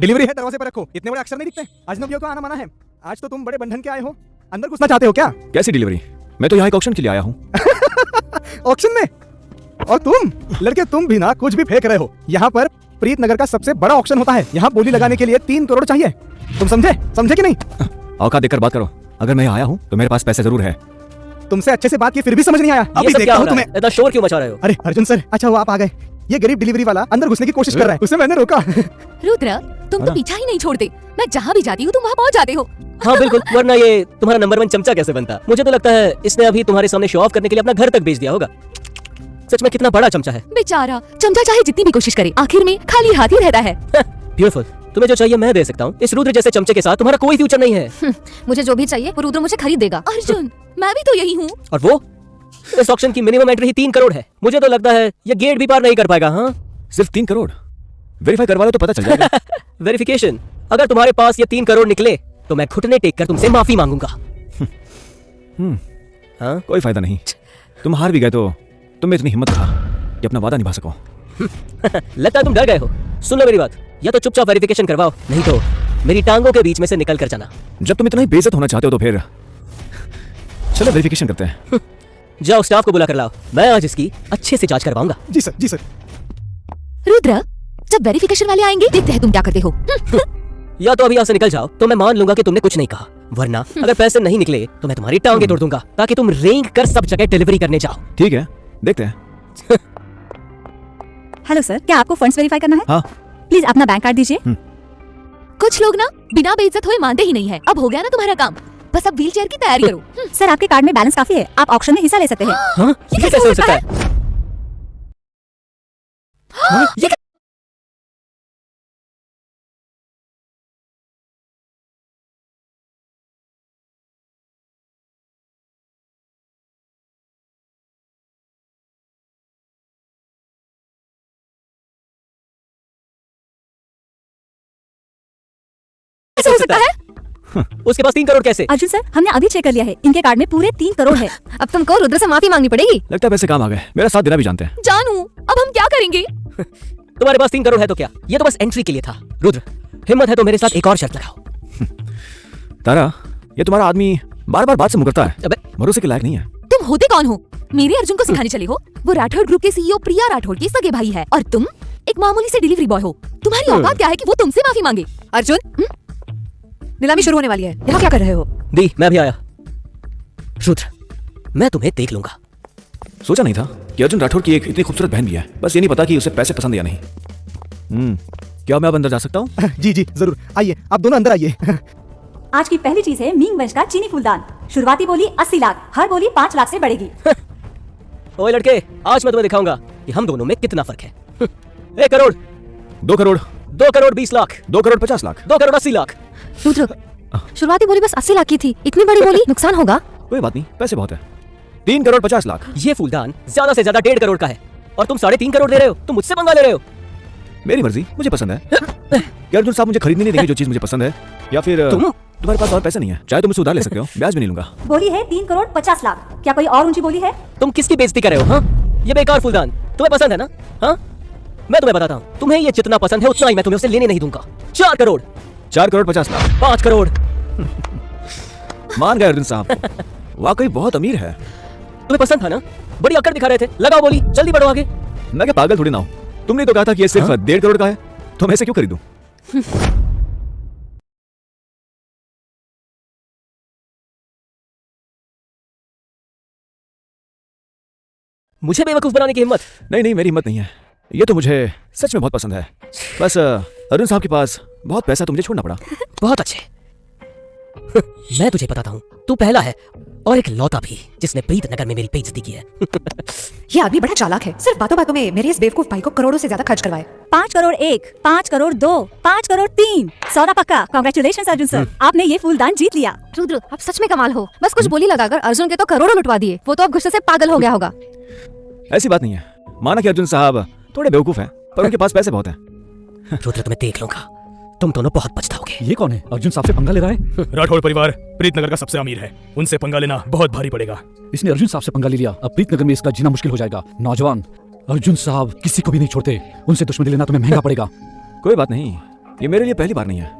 Delivery है, दरवाजे पर रखो। इतने बड़े अक्षर नहीं दिखते। अजनबियों को आना मना है। आज तो तुम बड़े बंधन के आए हो, अंदर घुसना चाहते हो क्या? कैसी डिलीवरी? मैं तो यहाँ एक ऑक्शन के लिए आया हूँ। ऑक्शन में? और तुम लड़के, तुम भी ना कुछ भी फेंक रहे हो। यहाँ पर प्रीत नगर का सबसे बड़ा ऑक्शन होता है। यहाँ बोली लगाने के लिए 3 करोड़ चाहिए। तुम समझे कि नहीं? औकात देखकर बात करो। अगर मैं यहाँ आया हूँ तो मेरे पास पैसे जरूर है। तुमसे अच्छे से बात की फिर भी समझ नहीं आया। अभी देखता हूँ तुम्हें। इतना शोर क्यों मचा रहे हो? अरे अर्जुन सर, अच्छा वो आप आ गए। ये गरीब डिलीवरी वाला अंदर घुसने की कोशिश कर रहा है, उसे मैंने रोका। रुद्र, तुम तो पीछा ही नहीं छोड़ते। मैं जहाँ भी जाती हूँ तुम वहाँ पहुँच जाते हो। हाँ बिल्कुल, वरना ये तुम्हारा नंबर 1 चमचा कैसे बनता? मुझे तो लगता है इसने अभी तुम्हारे सामने शो ऑफ करने के लिए अपना घर तक बेच दिया होगा। सच में कितना बड़ा चमचा है। बेचारा चमचा चाहे जितनी भी कोशिश करे, आखिर में खाली हाथ ही रहता है। ब्यूटीफुल, तुम्हें जो चाहिए मैं दे सकता हूँ। इस रुद्र जैसे चमचे के साथ तुम्हारा कोई फ्यूचर नहीं है। मुझे जो भी चाहिए वो रुद्र मुझे खरीद देगा। अर्जुन, मैं भी तो यही हूँ। और वो इस ऑक्शन की मिनिमम एंट्री ही 3 करोड़ है। मुझे तो लगता है ये गेट भी पार नहीं कर पाएगा। हाँ, सिर्फ 3 करोड़? वेरीफाई करवा लो तो पता चल जाएगा। वेरिफिकेशन? अगर तुम्हारे पास ये 3 करोड़ निकले तो मैं घुटने टेक कर तुमसे माफी मांगूंगा। हाँ, कोई फायदा नहीं। तुम हार भी गए तो तुम में इतनी हिम्मत रहा कि अपना वादा निभा सको। लगता है तुम डर गए हो। सुन लो मेरी बात, या तो चुपचाप वेरिफिकेशन करवाओ, नहीं तो मेरी टांगों के बीच में से निकल कर जाना। जब तुम इतना ही बेइज्जत होना चाहते हो तो फिर चलो वेरिफिकेशन करते हैं। जाओ स्टाफ को बुला कर लाओ, मैं आज इसकी अच्छे से जांच करवाऊंगा। जी सर, जी सर। रुद्र, जब वेरिफिकेशन वाले आएंगे देखते हैं तुम क्या करते हो। या तो अभी यहाँ से निकल जाओ तो मैं मान लूंगा कि तुमने कुछ नहीं कहा, वरना अगर पैसे नहीं निकले तो मैं तुम्हारी टांगे तोड़ दूंगा ताकि तुम रेंग कर सब जगह डिलीवरी करने जाओ। ठीक है, देखते हैं। हेलो सर, क्या आपको फंड्स वेरीफाई करना है? हाँ। प्लीज अपना बैंक कार्ड दीजिए। कुछ लोग ना बिना बेइज्जत हुए मानते ही नहीं है। अब हो गया ना तुम्हारा काम, बस अब व्हीलचेयर की तैयारी करो। सर, आपके कार्ड में बैलेंस काफी है, आप ऑक्शन में हिस्सा ले सकते हैं। हाँ? ये कैसे हो सकता है? ये कैसे हो सकता है? उसके पास 3 करोड़ कैसे? अर्जुन सर, हमने अभी चेक कर लिया है, इनके कार्ड में पूरे 3 करोड़ है। अब तुमको रुद्र से माफी मांगनी पड़ेगी। लगता है पैसे काम आ गए। मेरा साथ देना भी जानते हैं। जानू, अब हम क्या करेंगे? तुम्हारे पास 3 करोड़ है तो क्या? ये तो बस एंट्री के लिए था। रुद्र, हिम्मत है तो मेरे साथ एक और शर्त लगाओ। तारा, ये तुम्हारा आदमी बार बार बात से मुकरता है। अबे, भरोसे के लायक नहीं है। तुम होते कौन हो? मेरे अर्जुन को सिखाने चले हो? वो राठौड़ ग्रुप के सीईओ प्रिया राठौड़ के सगे भाई है और तुम एक मामूली से डिलीवरी बॉय हो। तुम्हारी औकात क्या है कि वो तुमसे माफी मांगे? अर्जुन, नीलामी शुरू होने वाली है, यहाँ क्या कर रहे हो? दी, मैं भी आया। रुद्र, मैं तुम्हें देख लूंगा। सोचा नहीं था कि अर्जुन राठौड़ की एक इतनी खूबसूरत बहन भी है। बस ये नहीं पता कि उसे पैसे पसंद या नहीं। क्या मैं अब अंदर जा सकता हूँ? जी जी जरूर, आइए आप दोनों अंदर आइए। आज की पहली चीज है मींग वंश का चीनी फूलदान। शुरुआती बोली 80 लाख, हर बोली 5 लाख से बढ़ेगी। ओए लड़के, आज मैं तुम्हें दिखाऊंगा कि हम दोनों में कितना फर्क है। 1 करोड़, 2 करोड़, 2 करोड़ 20 लाख, 2 करोड़ 50 लाख, 2 करोड़ 80 लाख। रुद्र, शुरुआती बोली बस 80 लाख की थी। इतनी बड़ी बोली नुकसान होगा। कोई बात नहीं, पैसे बहुत है। 3 करोड़ 50 लाख। ये फूलदान ज्यादा से ज्यादा 1.5 करोड़ का है और तुम 3.5 करोड़ दे रहे हो। तुम मुझसे पंगा ले रहे हो। मेरी मर्जी, मुझे पसंद है। क्या अर्जुन साहब मुझे खरीदने नहीं देंगे जो चीज मुझे पसंद है? या फिर तुम्हारे पास और पैसे नहीं है? चाहे तो मुझसे उधार ले सकते हो, ब्याज भी नहीं लूंगा। बोली है 3 करोड़ 50 लाख। क्या कोई और ऊंची बोली है? तुम किसकी बेइज्जती कर रहे हो? हाँ, ये बेकार फूलदान तुम्हें पसंद है ना? हाँ, मैं तुम्हें बताता हूँ, तुम्हें ये जितना पसंद है उतना ही मैं तुम्हें उसे लेने नहीं दूंगा। 4 करोड़, 4 करोड़ 50 लाख, 5 करोड़। मान गए अर्जुन साहब, वाकई बहुत अमीर है। तुम्हें पसंद था ना? बड़ी अकड़ दिखा रहे थे। लगाओ बोली, जल्दी बढ़ो आगे। मैं क्या पागल थोड़ी ना हूँ? तुमने तो कहा था कि ये सिर्फ 1.5 करोड़ का है, तो मैं इसे क्यों खरीदूं? मुझे बेवकूफ बनाने की हिम्मत? नहीं नहीं, मेरी हिम्मत नहीं है। ये तो मुझे सच में बहुत पसंद है। बस अर्जुन साहब के पास बहुत पैसा, तो मुझे छोड़ना पड़ा। बहुत अच्छे। मैं तुझे बताता हूँ, तू पहला है और एक लौता भी जिसने प्रीत नगर में मेरी बेइज्जती की है। ये आदमी बड़ा चालाक है, सिर्फ बातों बातों में मेरे इस बेवकूफ भाई को करोड़ों से ज्यादा खर्च करवाए। 5 करोड़ 1, 5 करोड़ 2, 5 करोड़ 3। सौदा पक्का। कांग्रेचुलेशंस अर्जुन सर, आपने ये फूलदान जीत लिया। रुद्र, आप सच में कमाल हो। बस कुछ बोली लगाकर अर्जुन के तो करोड़ों लुटवा दिए। वो तो अब गुस्से से पागल हो गया होगा। ऐसी बात नहीं है। माना कि अर्जुन साहब थोड़े बेवकूफ हैं, पर उनके पास पैसे बहुत हैं। रुद्र, तुम्हें देख लूंगा, तुम दोनों बहुत पछताओगे। ये कौन है? अर्जुन साहब से पंगा ले रहा है? राठौड़ परिवार प्रीत नगर का सबसे अमीर है, उनसे पंगा लेना बहुत भारी पड़ेगा। इसने अर्जुन साहब से पंगा ले लिया, अब प्रीत नगर में इसका जीना मुश्किल हो जाएगा। नौजवान, अर्जुन साहब किसी को भी नहीं छोड़ते, उनसे दुश्मनी लेना तुम्हें महंगा पड़ेगा। कोई बात नहीं, ये मेरे लिए पहली बार नहीं है।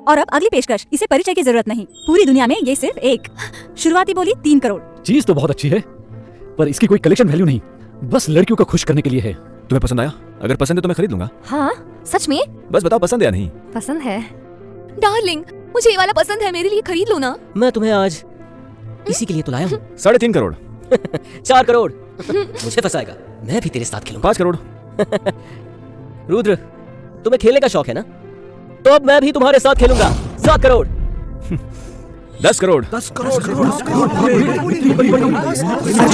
और अब अगली पेशकश, इसे परिचय की जरूरत नहीं, पूरी दुनिया में ये सिर्फ एक। शुरुआती बोली 3 करोड़। चीज तो बहुत अच्छी है, पर इसकी कोई कलेक्शन वैल्यू नहीं, बस लड़कियों को खुश करने के लिए है। तुम्हें पसंद आया? अगर पसंद है तो मैं खरीद लूंगा। हाँ सच में बस बताओ पसंद है या नहीं। पसंद है। डार्लिंग मुझे ये वाला पसंद है, मेरे लिए खरीद लो ना। मैं तुम्हें आज इसी के लिए तो लाया हूँ। 3.5 करोड़। 4 करोड़। मुझे फंसाएगा, मैं भी तेरे साथ खेलूंगा। 5 करोड़। रुद्र, तुम्हें खेलने का शौक है ना, तो अब मैं भी तुम्हारे साथ खेलूंगा। 7 करोड़। 10 करोड़। अर्जुन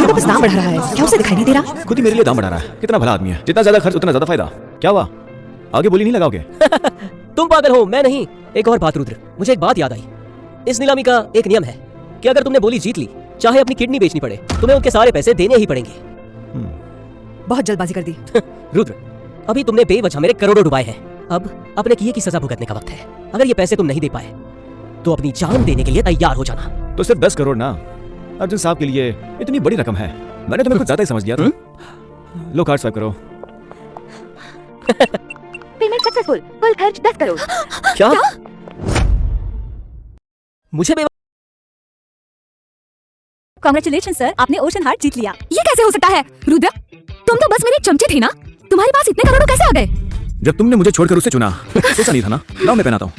को बस दाम बढ़ा रहा है, क्या उसे दिखाई नहीं दे रहा? खुद ही मेरे लिए दाम बढ़ा रहा है। कितना भला आदमी है, जितना ज्यादा खर्च उतना ज्यादा फायदा। क्या हुआ, आगे बोली नहीं लगाओगे? तुम पागल हो, मैं नहीं। एक और बात रुद्र, मुझे एक बात याद आई। इस नीलामी का एक नियम है कि अगर तुमने बोली जीत ली, चाहे अपनी किडनी बेचनी पड़े, तुम्हें उनके सारे पैसे देने ही पड़ेंगे। बहुत जल्दबाजी कर दी। रुद्र, अभी तुमने बेवजह मेरे करोड़ों डुबाए हैं। अब अपने किए की सजा भुगतने का वक्त है। अगर ये पैसे तुम नहीं दे पाए तो अपनी जान देने के लिए तैयार हो जाना। तो सिर्फ 10 करोड़ ना, अर्जुन साहब के लिए इतनी बड़ी रकम है। मैंने तुम्हें कुछ ज्यादा ही समझ लिया था। लो कार्ड स्वाइप करो। पेमेंट सक्सेसफुल, कुल खर्च 10 करोड़। क्या? मुझे कांग्रेचुलेशन सर, आपने ओशन हार्ट जीत लिया। ये कैसे हो सकता है? रुद्र तुम तो बस मेरे चमचे थे ना, तुम्हारे पास इतने करोड़ कैसे आ गए? जब तुमने मुझे छोड़कर उसे चुना, सोचा नहीं था ना। लाओ मैं पहनाता हूँ।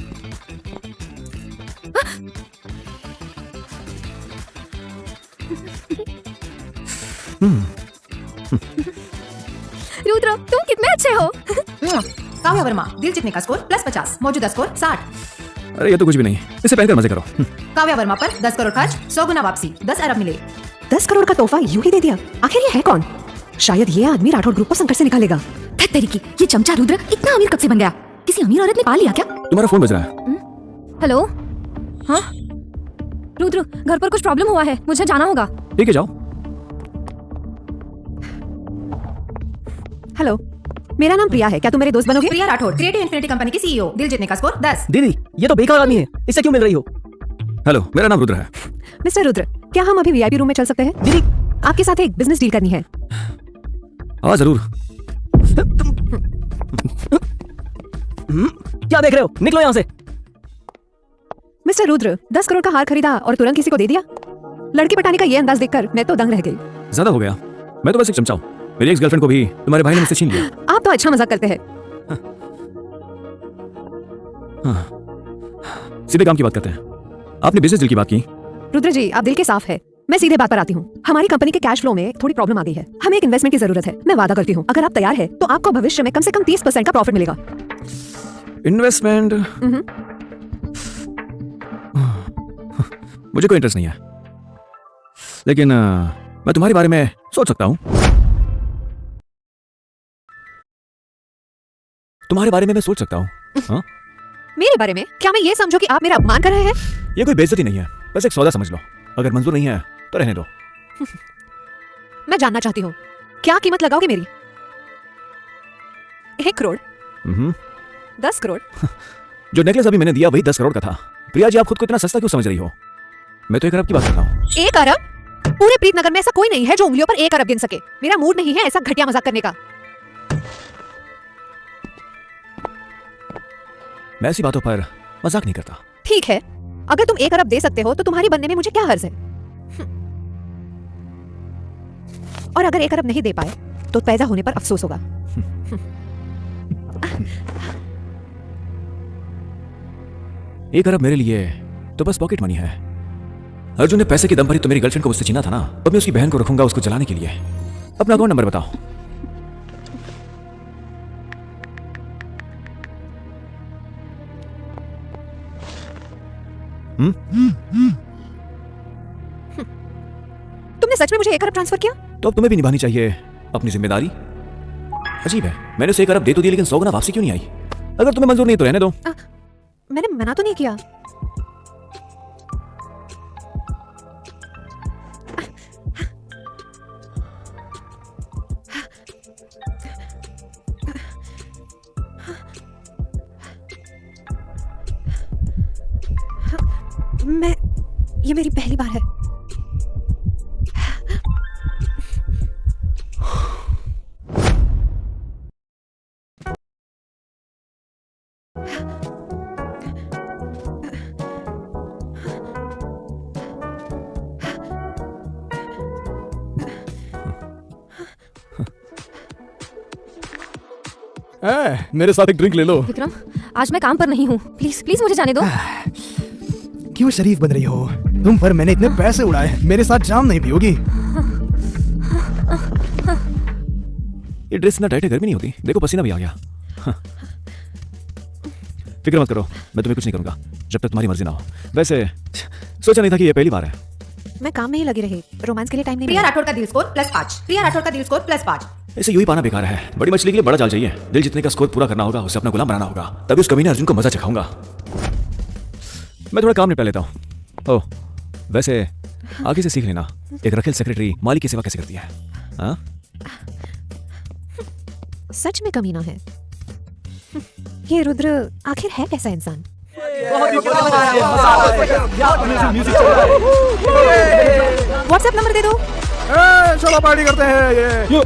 रुद्र तुम कितने अच्छे हो। काव्या वर्मा, दिल जीतने का स्कोर +50, मौजूदा स्कोर 60। अरे ये तो कुछ भी नहीं, इसे पहनकर मजे करो। काव्या वर्मा पर 10 करोड़ खर्च, 100 गुना वापसी, 10 अरब मिले। 10 करोड़ का तोहफा यूं ही दे दिया। आखिर ये है कौन? शायद ये आदमी राठौड़ ग्रुप को संकट से निकालेगा। तरीकी, ये चमचा रुद्र इतना अमीर कब से बन गया? किसी अमीर औरत ने पा लिया क्या? तुम्हारा फोन बज रहा है। हेलो। हाँ रुद्र, घर पर कुछ प्रॉब्लम हुआ है, मुझे जाना होगा। ठीक है जाओ। हेलो, मेरा नाम प्रिया है, क्या तुम मेरे दोस्त बनोगे? प्रिया राठौड़, क्रिएटिव इन्फिनिटी कंपनी की सीईओ, दिल जीतने का स्कोर 10। दीदी, ये तो बेकार आदमी है, इससे क्यों मिल रही हो? हेलो, मेरा नाम रुद्र है। मिस्टर रुद्र, क्या हम अभी वीआईपी रूम में चल सकते हैं? दीदी, आपके साथ एक बिजनेस डील करनी है। हाँ जरूर। क्या देख रहे हो? निकलो यहाँ से। मिस्टर रुद्र, 10 करोड़ का हार खरीदा और तुरंत किसी को दे दिया। लड़की पटाने का ये अंदाज देखकर मैं तो दंग रह गई। ज्यादा हो गया, मैं तो बस एक चमचा हूँ। मेरी एक्स गर्लफ्रेंड को भी तुम्हारे भाई ने मुझसे छीन लिया। आप तो अच्छा मजाक करते हैं। सीधे काम की बात करते हैं। आपने बिजनेस डील की बात की। रुद्र जी, आप दिल के साफ है। मैं सीधे बात पर आती हूँ। हमारी कंपनी के कैश फ्लो में थोड़ी प्रॉब्लम आ गई है। हमें एक इन्वेस्टमेंट की जरूरत है। मैं वादा करती हूँ, अगर आप तैयार है तो आपको भविष्य में कम से कम 30% का प्रॉफिट मिलेगा। इन्वेस्टमेंट? मुझे कोई इंटरेस्ट नहीं है, लेकिन मैं तुम्हारे बारे में सोच सकता हूँ। तुम्हारे बारे में मैं सोच सकता हूँ। हाँ? मेरे बारे में? क्या मैं ये समझो कि आप मेरा अपमान कर रहे हैं? ये कोई बेइज्जती नहीं है, बस एक सौदा समझ लो। अगर मंजूर नहीं है तो रहने दो। मैं जानना चाहती हूँ, क्या कीमत लगाओगे मेरी? 1 करोड़? 10 करोड़? जो नेकलेस अभी मैंने दिया वही 10 करोड़ का था। प्रिया जी, आप खुद को इतना सस्ता क्यों समझ रही हो? मैं तो 1 अरब की बात कर रहा हूँ। 1 अरब? पूरे प्रीतनगर में ऐसा कोई नहीं है जो उंगलियों पर 1 अरब गिन सके। मेरा मूड नहीं है ऐसा घटिया मजाक करने का। मैं ऐसी बातों पर मजाक नहीं करता। ठीक है, अगर तुम 1 अरब दे सकते हो तो तुम्हारी बनने में मुझे क्या हर्ज है? और अगर 1 अरब नहीं दे पाए तो पैदा होने पर अफसोस होगा। 1 अरब मेरे लिए तो बस पॉकेट मनी है। अर्जुन ने पैसे के दम पर ही तो मेरी गर्लफ्रेंड को मुझसे छीना था ना। अब मैं उसकी बहन को रखूंगा उसको जलाने के लिए। अपना अकाउंट नंबर बताओ। तुमने सच में मुझे 1 अरब ट्रांसफर किया? तो अब तुम्हें भी निभानी चाहिए अपनी जिम्मेदारी। अजीब है, मैंने उसे 1 अरब दे तो दिया, लेकिन 100 गुना वापसी क्यों नहीं आई? अगर तुम्हें मंजूर नहीं तो रहने दो। मैंने मना तो नहीं किया। ये मेरी पहली बार है। मेरे साथ एक ड्रिंक ले लो। विक्रम, आज मैं काम पर नहीं हूँ, प्लीज प्लीज मुझे जाने दो। क्यों शरीफ बन रही हो? तुम पर मैंने इतने पैसे उड़ाए, मेरे साथ जाम नहीं पियोगी? ये ड्रेस इतना टाइट है, गर्मी नहीं होती। देखो पसीना भी आ गया। फिक्र मत करो, मैं तुम्हें कुछ नहीं करूंगा जब तक तुम्हारी मर्जी ना हो। वैसे सोचा नहीं था कि ये पहली बार है। मैं काम में ही लगी रही, रोमांस के लिए टाइम नहीं प्रिया मिला। राठौर का दिल स्कोर +5। प्रिया राठौर का दिल स्कोर +5। इसे यूं ही पाना बेकार है। बड़ी मछली के लिए बड़ा जाल चाहिए। दिल जितने का स्कोर पूरा करना होगा, उसे अपना गुलाम बनाना होगा, तभी उस कमीने अर्जुन को मजा चखाऊंगा। मैं थोड़ा काम निपटा लेता हूँ। ओह, वैसे आगे से सीख लेना, एक रखेल सेक्रेटरी माली की सेवा कैसे करती है। हाँ? सच में कमीना है ये रुद्र। आखिर है कैसा इंसान? व्हाट्सएप नंबर दे दो। चलो पार्टी करते हैं ये।